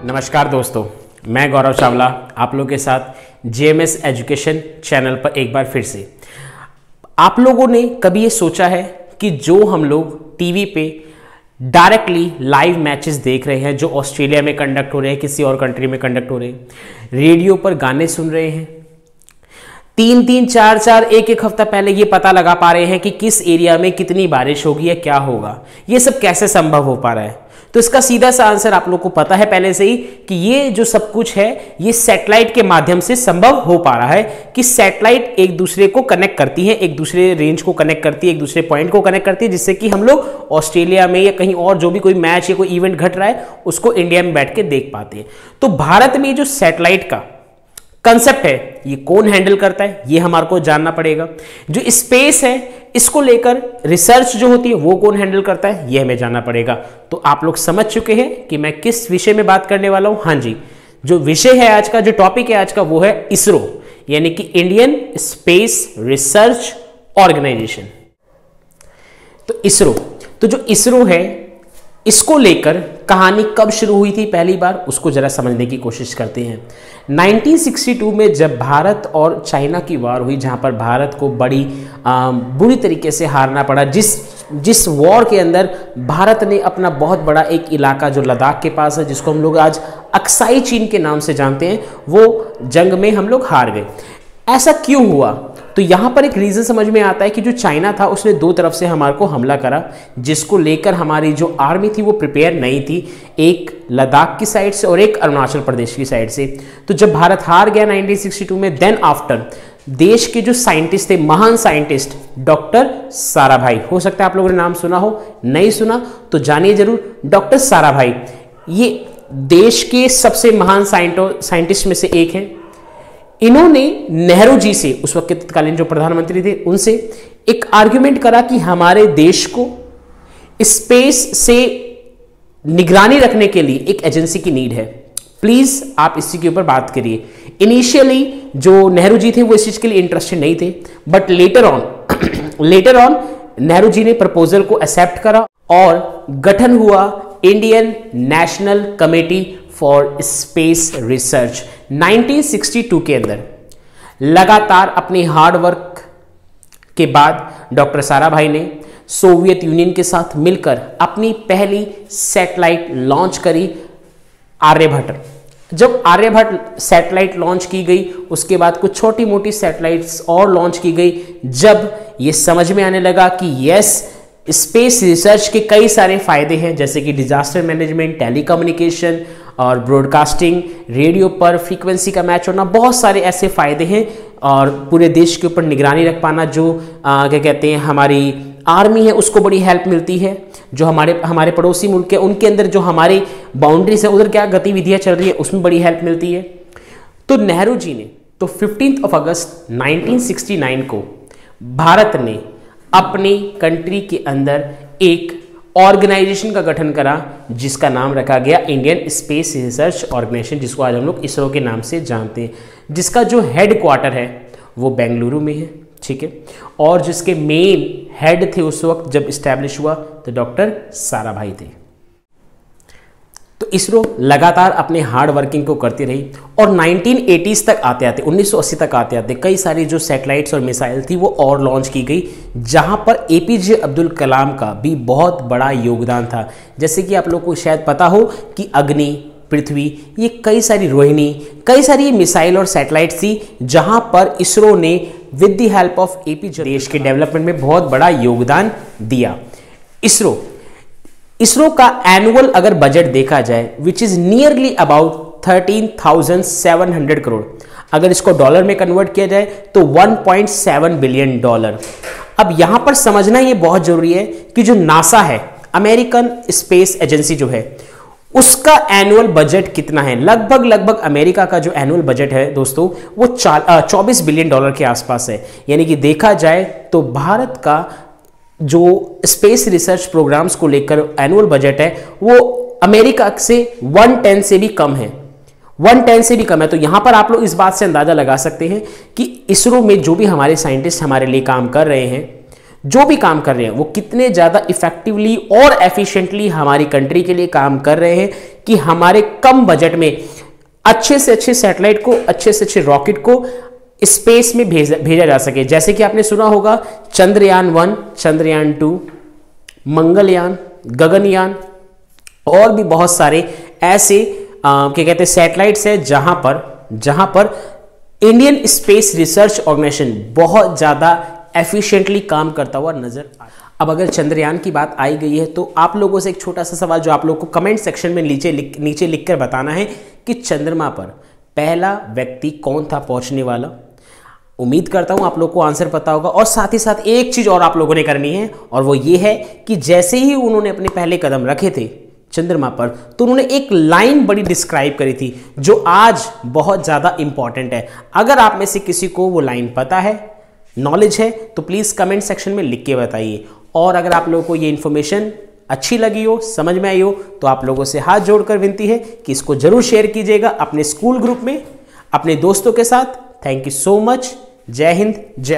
नमस्कार दोस्तों, मैं गौरव चावला आप लोगों के साथ जेएमएस एजुकेशन चैनल पर एक बार फिर से। आप लोगों ने कभी ये सोचा है कि जो हम लोग टीवी पे डायरेक्टली लाइव मैचेस देख रहे हैं जो ऑस्ट्रेलिया में कंडक्ट हो रहे हैं, किसी और कंट्री में कंडक्ट हो रहे हैं, रेडियो पर गाने सुन रहे हैं, 3-3, 4-4, एक हफ्ता पहले ये पता लगा पा रहे हैं कि किस एरिया में कितनी बारिश होगी या क्या होगा, ये सब कैसे संभव हो पा रहा है? तो इसका सीधा सा आंसर आप लोग को पता है पहले से ही कि ये जो सब कुछ है ये सैटेलाइट के माध्यम से संभव हो पा रहा है कि सैटेलाइट एक दूसरे को कनेक्ट करती है, एक दूसरे रेंज को कनेक्ट करती है, एक दूसरे पॉइंट को कनेक्ट करती है, जिससे कि हम लोग ऑस्ट्रेलिया में या कहीं और जो भी कोई मैच या कोई इवेंट घट रहा है उसको इंडिया में बैठ के देख पाते हैं। तो भारत में जो सैटेलाइट का कंसेप्ट है ये कौन हैंडल करता है, ये हमारे को जानना पड़ेगा। जो स्पेस है इसको लेकर रिसर्च जो होती है वो कौन हैंडल करता है, ये हमें जानना पड़ेगा। तो आप लोग समझ चुके हैं कि मैं किस विषय में बात करने वाला हूं। हाँ जी, जो विषय है आज का, जो टॉपिक है आज का, वो है इसरो, यानी कि इंडियन स्पेस रिसर्च ऑर्गेनाइजेशन। तो इसरो, तो जो इसरो है इसको लेकर कहानी कब शुरू हुई थी पहली बार, उसको जरा समझने की कोशिश करते हैं। 1962 में जब भारत और चाइना की वार हुई, जहां पर भारत को बड़ी बुरी तरीके से हारना पड़ा, जिस वॉर के अंदर भारत ने अपना बहुत बड़ा एक इलाका जो लद्दाख के पास है, जिसको हम लोग आज अक्साई चीन के नाम से जानते हैं, वो जंग में हम लोग हार गए। ऐसा क्यों हुआ? तो यहां पर एक रीजन समझ में आता है कि जो चाइना था उसने दो तरफ से हमारे को हमला करा, जिसको लेकर हमारी जो आर्मी थी वो प्रिपेयर नहीं थी, एक लद्दाख की साइड से और एक अरुणाचल प्रदेश की साइड से। तो जब भारत हार गया 1962 में, देन आफ्टर देश के जो साइंटिस्ट थे, महान साइंटिस्ट डॉक्टर साराभाई, हो सकता है आप लोगों ने नाम सुना हो, नहीं सुना तो जानिए जरूर। डॉक्टर साराभाई ये देश के सबसे महान साइंटिस्ट में से एक हैं। इन्होंने नेहरू जी से, उस वक्त के तत्कालीन जो प्रधानमंत्री थे, उनसे एक आर्ग्यूमेंट करा कि हमारे देश को स्पेस से निगरानी रखने के लिए एक एजेंसी की नीड है, प्लीज आप इसी के ऊपर बात करिए। इनिशियली जो नेहरू जी थे वो इस चीज के लिए इंटरेस्टेड नहीं थे, but later on Nehru ji ने प्रपोजल को एक्सेप्ट करा और गठन हुआ Indian national committee for space research 1962 के अंदर। लगातार अपनी हार्ड वर्क के बाद डॉक्टर साराभाई ने सोवियत यूनियन के साथ मिलकर अपनी पहली सैटेलाइट लॉन्च करी, आर्यभट्ट। जब आर्यभट्ट सैटेलाइट लॉन्च की गई उसके बाद कुछ छोटी मोटी सैटेलाइट्स और लॉन्च की गई। जब ये समझ में आने लगा कि यस, स्पेस रिसर्च के कई सारे फायदे हैं, जैसे कि डिजास्टर मैनेजमेंट, टेलीकम्युनिकेशन और ब्रॉडकास्टिंग, रेडियो पर फ्रीक्वेंसी का मैच होना, बहुत सारे ऐसे फायदे हैं। और पूरे देश के ऊपर निगरानी रख पाना, जो क्या कहते हैं हमारी आर्मी है उसको बड़ी हेल्प मिलती है। जो हमारे पड़ोसी मुल्क है उनके अंदर जो हमारी बाउंड्रीज है उधर क्या गतिविधियां चल रही है उसमें बड़ी हेल्प मिलती है। तो नेहरू जी ने तो 15 अगस्त 1969 को भारत ने अपनी कंट्री के अंदर एक ऑर्गेनाइजेशन का गठन करा जिसका नाम रखा गया इंडियन स्पेस रिसर्च ऑर्गेनाइजेशन, जिसको आज हम लोग इसरो के नाम से जानते हैं, जिसका जो हेड क्वार्टर है वो बेंगलुरु में है, ठीक है। और जिसके मेन हेड थे उस वक्त जब इस्टेब्लिश हुआ तो डॉक्टर साराभाई थे। तो इसरो लगातार अपने हार्ड वर्किंग को करती रही और 1980s तक आते आते 1980 तक आते आते कई सारी जो सैटेलाइट्स और मिसाइल थी वो और लॉन्च की गई, जहां पर एपीजे अब्दुल कलाम का भी बहुत बड़ा योगदान था। जैसे कि आप लोग को शायद पता हो कि अग्नि, पृथ्वी, ये कई सारी रोहिणी, कई सारी मिसाइल और सैटेलाइट्स थी जहां पर इसरो ने with the help of APJ देश के डेवलपमेंट में बहुत बड़ा योगदान दिया। इसरो का एनुअल अगर बजट देखा जाए which is nearly about 13,700 crore, अगर इसको डॉलर में कन्वर्ट किया जाए तो 1.7 बिलियन डॉलर। अब यहां पर समझना ये बहुत जरूरी है कि जो नासा है, अमेरिकन स्पेस एजेंसी जो है, उसका एनुअल बजट कितना है। लगभग अमेरिका का जो एनुअल बजट है दोस्तों वो 24 बिलियन डॉलर के आसपास है। यानी कि देखा जाए तो भारत का जो स्पेस रिसर्च प्रोग्राम्स को लेकर एनुअल बजट है वो अमेरिका से 110 से भी कम है, 110 से भी कम है। तो यहां पर आप लोग इस बात से अंदाजा लगा सकते हैं कि इसरो में जो भी हमारे साइंटिस्ट हमारे लिए काम कर रहे हैं जो भी काम कर रहे हैं वो कितने ज़्यादा इफेक्टिवली और एफिशिएंटली हमारी कंट्री के लिए काम कर रहे हैं कि हमारे कम बजट में अच्छे से अच्छे सैटेलाइट को, अच्छे से अच्छे रॉकेट को स्पेस में भेजा जा सके। जैसे कि आपने सुना होगा चंद्रयान 1, चंद्रयान 2, मंगलयान, गगनयान और भी बहुत सारे ऐसे क्या कहते हैं सैटेलाइट्स है जहां पर इंडियन स्पेस रिसर्च ऑर्गेनाइजेशन बहुत ज़्यादा एफिशिएंटली काम करता हुआ नजर आता है। अब अगर चंद्रयान की बात आई गई है तो आप लोगों से एक छोटा सा सवाल जो आप लोगों को कमेंट सेक्शन में नीचे लिखकर बताना है कि चंद्रमा पर पहला व्यक्ति कौन था पहुंचने वाला। उम्मीद करता हूं आप लोग को आंसर पता होगा। और साथ ही साथ एक चीज और आप लोगों ने करनी है और वो ये है कि जैसे ही उन्होंने अपने पहले कदम रखे थे चंद्रमा पर तो उन्होंने एक लाइन बड़ी डिस्क्राइब करी थी जो आज बहुत ज़्यादा इंपॉर्टेंट है। अगर आप में से किसी को वो लाइन पता है, नॉलेज है, तो प्लीज़ कमेंट सेक्शन में लिख के बताइए। और अगर आप लोगों को ये इन्फॉर्मेशन अच्छी लगी हो, समझ में आई हो, तो आप लोगों से हाथ जोड़कर विनती है कि इसको जरूर शेयर कीजिएगा अपने स्कूल ग्रुप में, अपने दोस्तों के साथ। Thank you so much. जय हिंद, जय